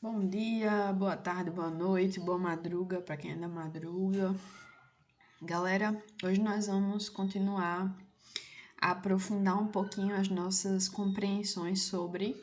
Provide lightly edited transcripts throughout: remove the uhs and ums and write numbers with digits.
Bom dia, boa tarde, boa noite, boa madruga para quem ainda madruga. Galera, hoje nós vamos continuar a aprofundar um pouquinho as nossas compreensões sobre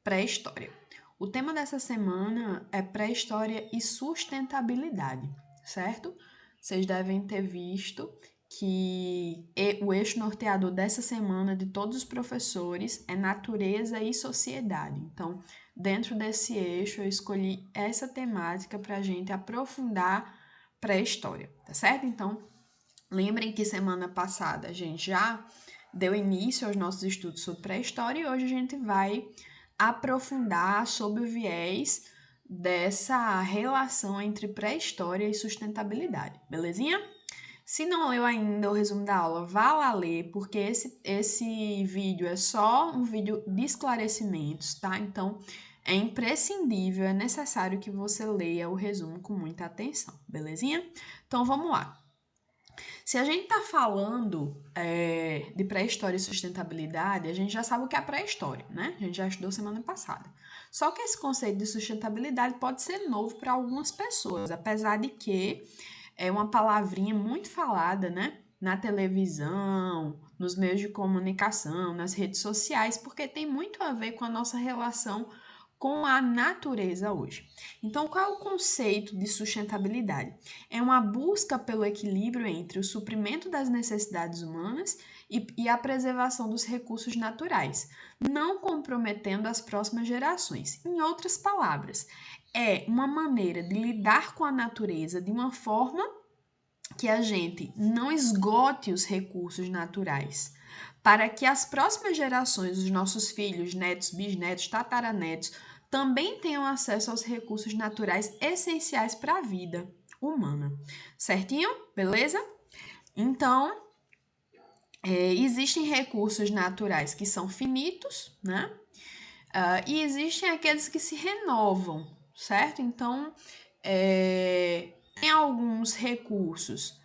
pré-história. O tema dessa semana é pré-história e sustentabilidade, certo? Vocês devem ter visto que o eixo norteador dessa semana de todos os professores é natureza e sociedade. Então, dentro desse eixo, eu escolhi essa temática para a gente aprofundar pré-história, tá certo? Então, lembrem que semana passada a gente já deu início aos nossos estudos sobre pré-história e hoje a gente vai aprofundar sobre o viés dessa relação entre pré-história e sustentabilidade, belezinha? Se não leu ainda o resumo da aula, vá lá ler, porque esse vídeo é só um vídeo de esclarecimentos, tá? Então, é imprescindível, é necessário que você leia o resumo com muita atenção, belezinha? Então, vamos lá. Se a gente está falando de pré-história e sustentabilidade, a gente já sabe o que é pré-história, né? A gente já estudou semana passada. Só que esse conceito de sustentabilidade pode ser novo para algumas pessoas, apesar de que é uma palavrinha muito falada, né? Na televisão, nos meios de comunicação, nas redes sociais, porque tem muito a ver com a nossa relação com a natureza hoje. Então, qual é o conceito de sustentabilidade? É uma busca pelo equilíbrio entre o suprimento das necessidades humanas e a preservação dos recursos naturais, não comprometendo as próximas gerações. Em outras palavras, é uma maneira de lidar com a natureza de uma forma que a gente não esgote os recursos naturais, para que as próximas gerações, os nossos filhos, netos, bisnetos, tataranetos, também tenham acesso aos recursos naturais essenciais para a vida humana. Certinho? Beleza? Então, existem recursos naturais que são finitos, né? E existem aqueles que se renovam, certo? Então, tem alguns recursos.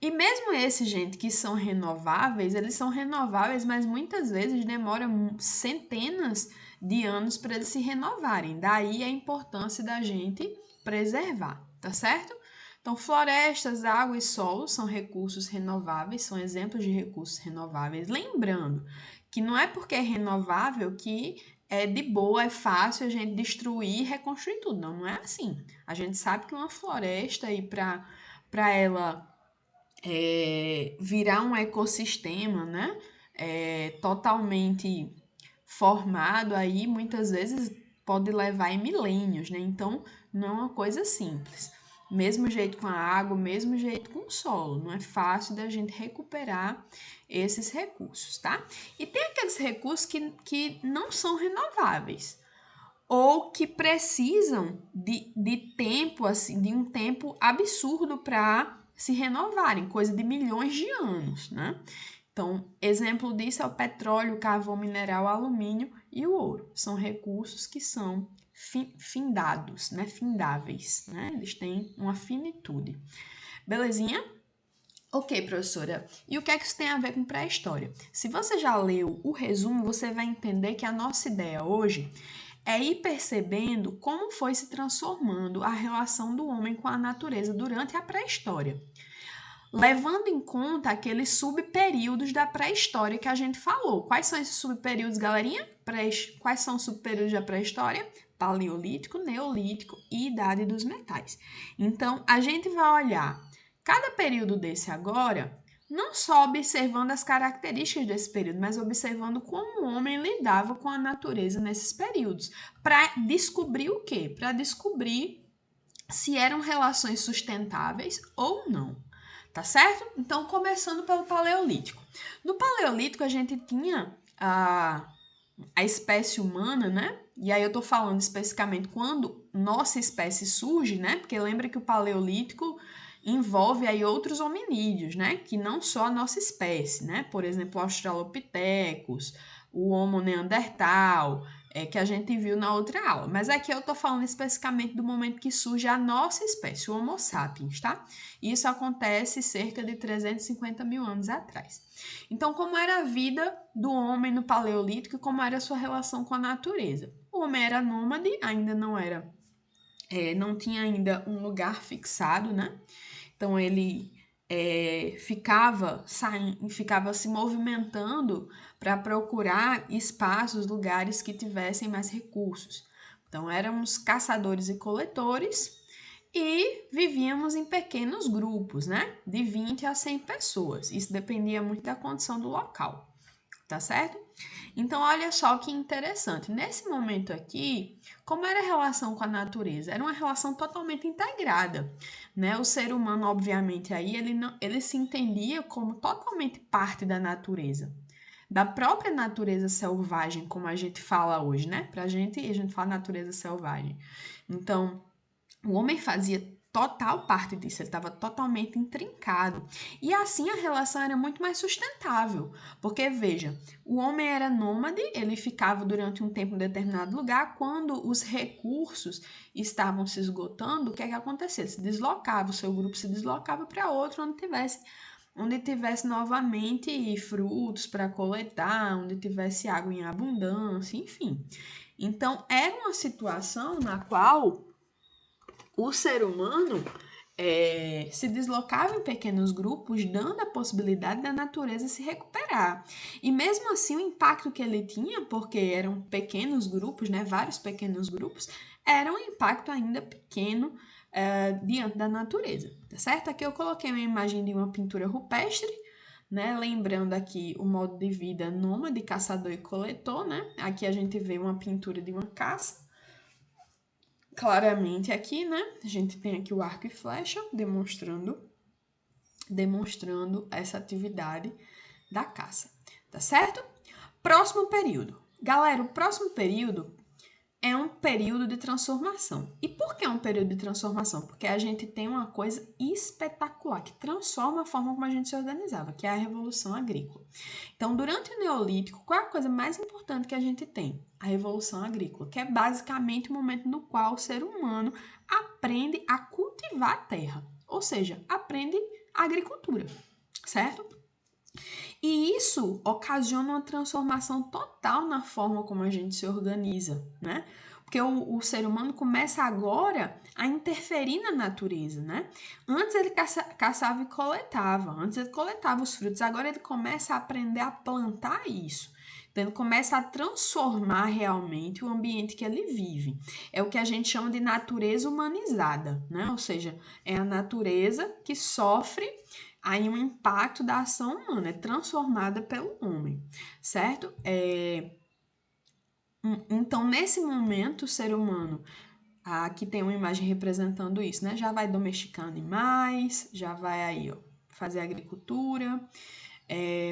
E mesmo esses, gente, que são renováveis, eles são renováveis, mas muitas vezes demoram centenas de anos para eles se renovarem. Daí a importância da gente preservar, tá certo? Então, florestas, água e solo são recursos renováveis, são exemplos de recursos renováveis. Lembrando que não é porque é renovável que é de boa, é fácil a gente destruir e reconstruir tudo. Não, não é assim. A gente sabe que uma floresta, para ela virar um ecossistema, né? Totalmente formado aí, muitas vezes pode levar em milênios, né? Então, não é uma coisa simples. Mesmo jeito com a água, mesmo jeito com o solo. Não é fácil da gente recuperar esses recursos, tá? E tem aqueles recursos que não são renováveis ou que precisam de tempo, assim, de um tempo absurdo para se renovarem, coisa de milhões de anos, né? Então, exemplo disso é o petróleo, o carvão mineral, o alumínio e o ouro. São recursos que são findados, né? Findáveis, né? Eles têm uma finitude. Belezinha? Ok, professora. E o que é que isso tem a ver com pré-história? Se você já leu o resumo, você vai entender que a nossa ideia hoje é ir percebendo como foi se transformando a relação do homem com a natureza durante a pré-história, levando em conta aqueles subperíodos da pré-história que a gente falou. Quais são esses subperíodos, galerinha? Quais são os subperíodos da pré-história? Paleolítico, Neolítico e Idade dos Metais. Então, a gente vai olhar cada período desse agora, não só observando as características desse período, mas observando como o homem lidava com a natureza nesses períodos. Para descobrir o quê? Para descobrir se eram relações sustentáveis ou não. Tá certo? Então, começando pelo Paleolítico. No Paleolítico, a gente tinha a espécie humana, né? E aí eu tô falando especificamente quando nossa espécie surge, né? Porque lembra que o Paleolítico envolve aí outros hominídeos, né? Que não só a nossa espécie, né? Por exemplo, Australopithecus, o Homo neandertal, que a gente viu na outra aula. Mas aqui eu tô falando especificamente do momento que surge a nossa espécie, o Homo sapiens, tá? Isso acontece cerca de 350 mil anos atrás. Então, como era a vida do homem no Paleolítico e como era a sua relação com a natureza? O homem era nômade, ainda não era não tinha ainda um lugar fixado, né? Então ele ficava se movimentando para procurar espaços, lugares que tivessem mais recursos. Então éramos caçadores e coletores e vivíamos em pequenos grupos, né? De 20 a 100 pessoas. Isso dependia muito da condição do local, tá certo? Então, olha só que interessante. Nesse momento aqui, como era a relação com a natureza? Era uma relação totalmente integrada, né? O ser humano, obviamente, aí ele se entendia como totalmente parte da natureza, da própria natureza selvagem, como a gente fala hoje, né? Pra gente, a gente fala natureza selvagem. Então, o homem fazia total parte disso, ele estava totalmente intrincado. E assim a relação era muito mais sustentável, porque veja, o homem era nômade, ele ficava durante um tempo em determinado lugar, quando os recursos estavam se esgotando, o que é que acontecia? Se deslocava, o seu grupo se deslocava para outro onde tivesse novamente frutos para coletar, onde tivesse água em abundância, enfim. Então, era uma situação na qual o ser humano se deslocava em pequenos grupos, dando a possibilidade da natureza se recuperar. E mesmo assim, o impacto que ele tinha, porque eram pequenos grupos, né, vários pequenos grupos, era um impacto ainda pequeno diante da natureza, tá certo? Aqui eu coloquei uma imagem de uma pintura rupestre, né, lembrando aqui o modo de vida nômade, caçador e coletor, né? Aqui a gente vê uma pintura de uma caça, claramente aqui, né? A gente tem aqui o arco e flecha demonstrando essa atividade da caça, tá certo? Próximo período. Galera, o próximo período é um período de transformação. E por que é um período de transformação? Porque a gente tem uma coisa espetacular que transforma a forma como a gente se organizava, que é a Revolução Agrícola. Então, durante o Neolítico, qual é a coisa mais importante que a gente tem? A Revolução Agrícola, que é basicamente o momento no qual o ser humano aprende a cultivar a terra, ou seja, aprende a agricultura, certo? E isso ocasiona uma transformação total na forma como a gente se organiza, né? Porque o ser humano começa agora a interferir na natureza, né? Antes ele caçava e coletava, antes ele coletava os frutos, agora ele começa a aprender a plantar isso. Então ele começa a transformar realmente o ambiente que ele vive. É o que a gente chama de natureza humanizada, né? Ou seja, é a natureza que sofre aí um impacto da ação humana, é transformada pelo homem, certo? Então, nesse momento, o ser humano, aqui tem uma imagem representando isso, né? Já vai domesticar animais, já vai aí, ó, fazer agricultura,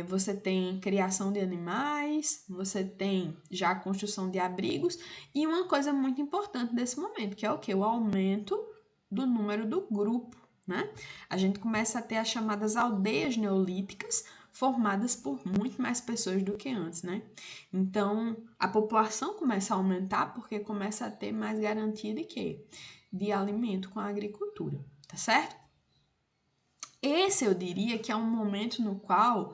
você tem criação de animais, você tem já a construção de abrigos, e uma coisa muito importante desse momento, que é o quê? O aumento do número do grupo, né? A gente começa a ter as chamadas aldeias neolíticas, formadas por muito mais pessoas do que antes, né? Então, a população começa a aumentar porque começa a ter mais garantia de quê? De alimento com a agricultura, tá certo? Esse eu diria que é um momento no qual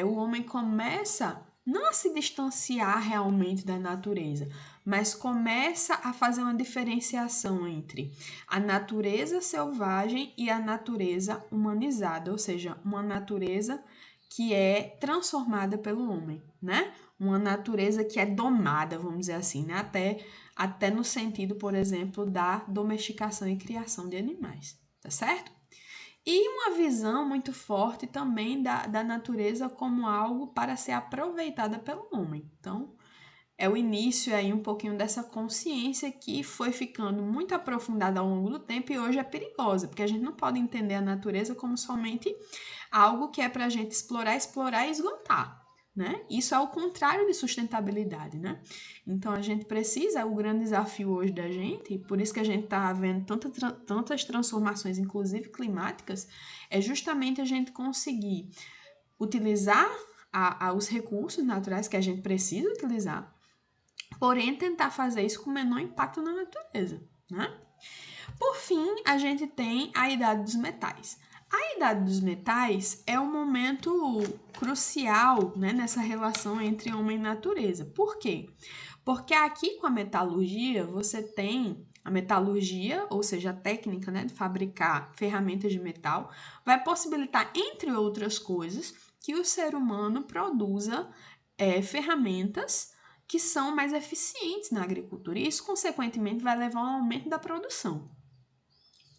o homem começa não a se distanciar realmente da natureza, mas começa a fazer uma diferenciação entre a natureza selvagem e a natureza humanizada, ou seja, uma natureza que é transformada pelo homem, né? Uma natureza que é domada, vamos dizer assim, né? Até no sentido, por exemplo, da domesticação e criação de animais, tá certo? E uma visão muito forte também da natureza como algo para ser aproveitada pelo homem. Então, é o início aí um pouquinho dessa consciência que foi ficando muito aprofundada ao longo do tempo e hoje é perigosa, porque a gente não pode entender a natureza como somente algo que é para a gente explorar e esgotar, né? Isso é o contrário de sustentabilidade, né? Então a gente precisa, o grande desafio hoje da gente, por isso que a gente está vendo tantas transformações, inclusive climáticas, é justamente a gente conseguir utilizar os recursos naturais que a gente precisa utilizar, porém tentar fazer isso com o menor impacto na natureza, né? Por fim, a gente tem a Idade dos Metais. A Idade dos Metais é um momento crucial, né, nessa relação entre homem e natureza. Por quê? Porque aqui com a metalurgia, você tem a metalurgia, ou seja, a técnica, né, de fabricar ferramentas de metal, vai possibilitar, entre outras coisas, que o ser humano produza ferramentas que são mais eficientes na agricultura. E isso, consequentemente, vai levar a um aumento da produção.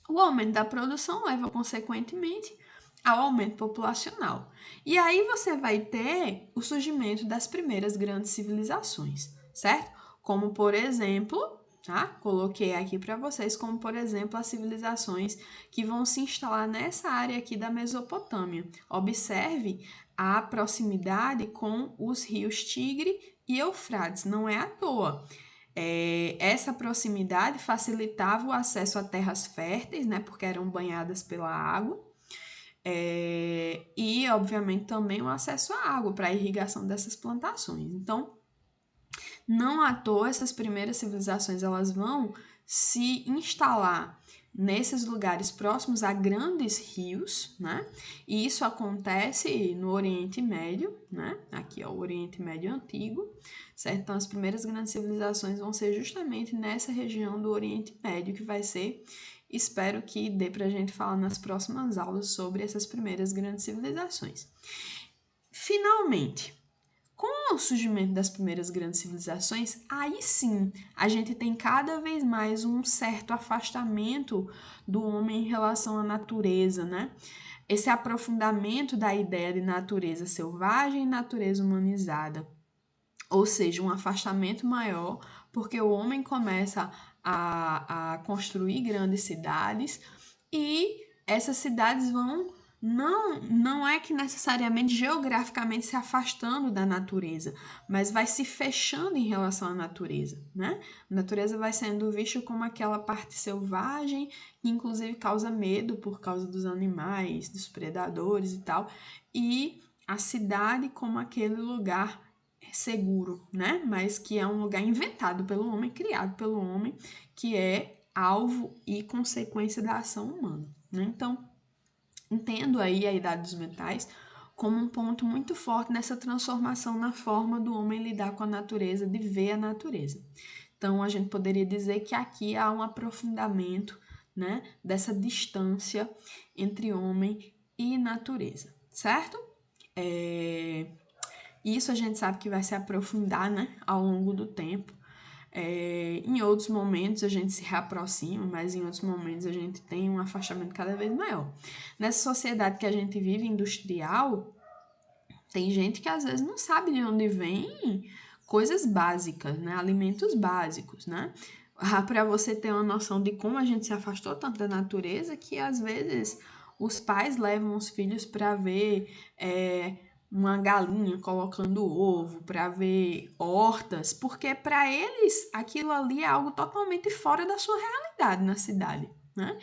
O aumento da produção leva, consequentemente, ao aumento populacional. E aí você vai ter o surgimento das primeiras grandes civilizações, certo? Como, por exemplo, tá? Coloquei aqui para vocês, como, por exemplo, as civilizações que vão se instalar nessa área aqui da Mesopotâmia. Observe a proximidade com os rios Tigre e Eufrates, não é à toa. Essa proximidade facilitava o acesso a terras férteis, né, porque eram banhadas pela água, e, obviamente, também o acesso à água para a irrigação dessas plantações. Então, não à toa, essas primeiras civilizações elas vão se instalar nesses lugares próximos a grandes rios, né? E isso acontece no Oriente Médio, né? Aqui é o Oriente Médio Antigo, certo? Então, as primeiras grandes civilizações vão ser justamente nessa região do Oriente Médio, que vai ser, espero que dê para a gente falar nas próximas aulas sobre essas primeiras grandes civilizações. Finalmente, com o surgimento das primeiras grandes civilizações, aí sim a gente tem cada vez mais um certo afastamento do homem em relação à natureza, né? Esse aprofundamento da ideia de natureza selvagem e natureza humanizada. Ou seja, um afastamento maior, porque o homem começa a construir grandes cidades e essas cidades vão não é que necessariamente geograficamente se afastando da natureza, mas vai se fechando em relação à natureza, né? A natureza vai sendo vista como aquela parte selvagem, que inclusive causa medo por causa dos animais, dos predadores e tal, e a cidade como aquele lugar seguro, né? Mas que é um lugar inventado pelo homem, criado pelo homem, que é alvo e consequência da ação humana, né? Então, entendo aí a idade dos metais como um ponto muito forte nessa transformação na forma do homem lidar com a natureza, de ver a natureza. Então, a gente poderia dizer que aqui há um aprofundamento, né, dessa distância entre homem e natureza, certo? Isso a gente sabe que vai se aprofundar, né, ao longo do tempo. Em outros momentos a gente se reaproxima, mas em outros momentos a gente tem um afastamento cada vez maior. Nessa sociedade que a gente vive, industrial, tem gente que às vezes não sabe de onde vem coisas básicas, né? Alimentos básicos, né? Para você ter uma noção de como a gente se afastou tanto da natureza, que às vezes os pais levam os filhos para ver uma galinha colocando ovo, para ver hortas, porque para eles aquilo ali é algo totalmente fora da sua realidade na cidade, né?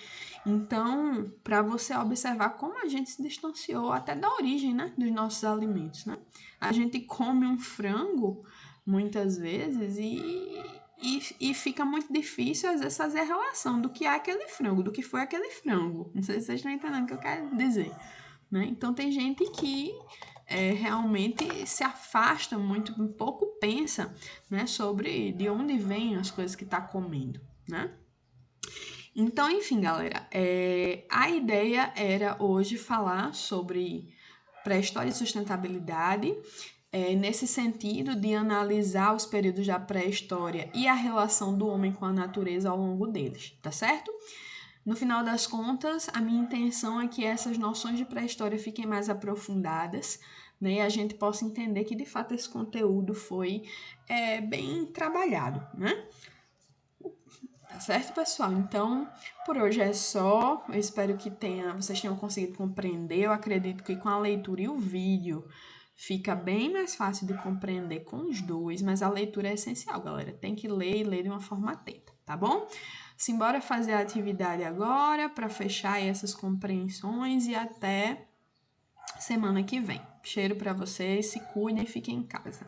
Então, para você observar como a gente se distanciou até da origem, né, dos nossos alimentos, né? A gente come um frango muitas vezes e fica muito difícil às vezes fazer a relação do que é aquele frango, do que foi aquele frango. Não sei se vocês estão entendendo o que eu quero dizer, né? Então tem gente que realmente se afasta muito, um pouco pensa, né, sobre de onde vêm as coisas que está comendo, né? Então, enfim, galera, a ideia era hoje falar sobre pré-história e sustentabilidade, nesse sentido de analisar os períodos da pré-história e a relação do homem com a natureza ao longo deles, tá certo? No final das contas, a minha intenção é que essas noções de pré-história fiquem mais aprofundadas, né, e a gente possa entender que, de fato, esse conteúdo foi bem trabalhado, né? Tá certo, pessoal? Então, por hoje é só. Eu espero que vocês tenham conseguido compreender. Eu acredito que com a leitura e o vídeo fica bem mais fácil de compreender com os dois, mas a leitura é essencial, galera. Tem que ler e ler de uma forma atenta, tá bom? Simbora fazer a atividade agora para fechar essas compreensões e até semana que vem. Cheiro para vocês, se cuidem e fiquem em casa.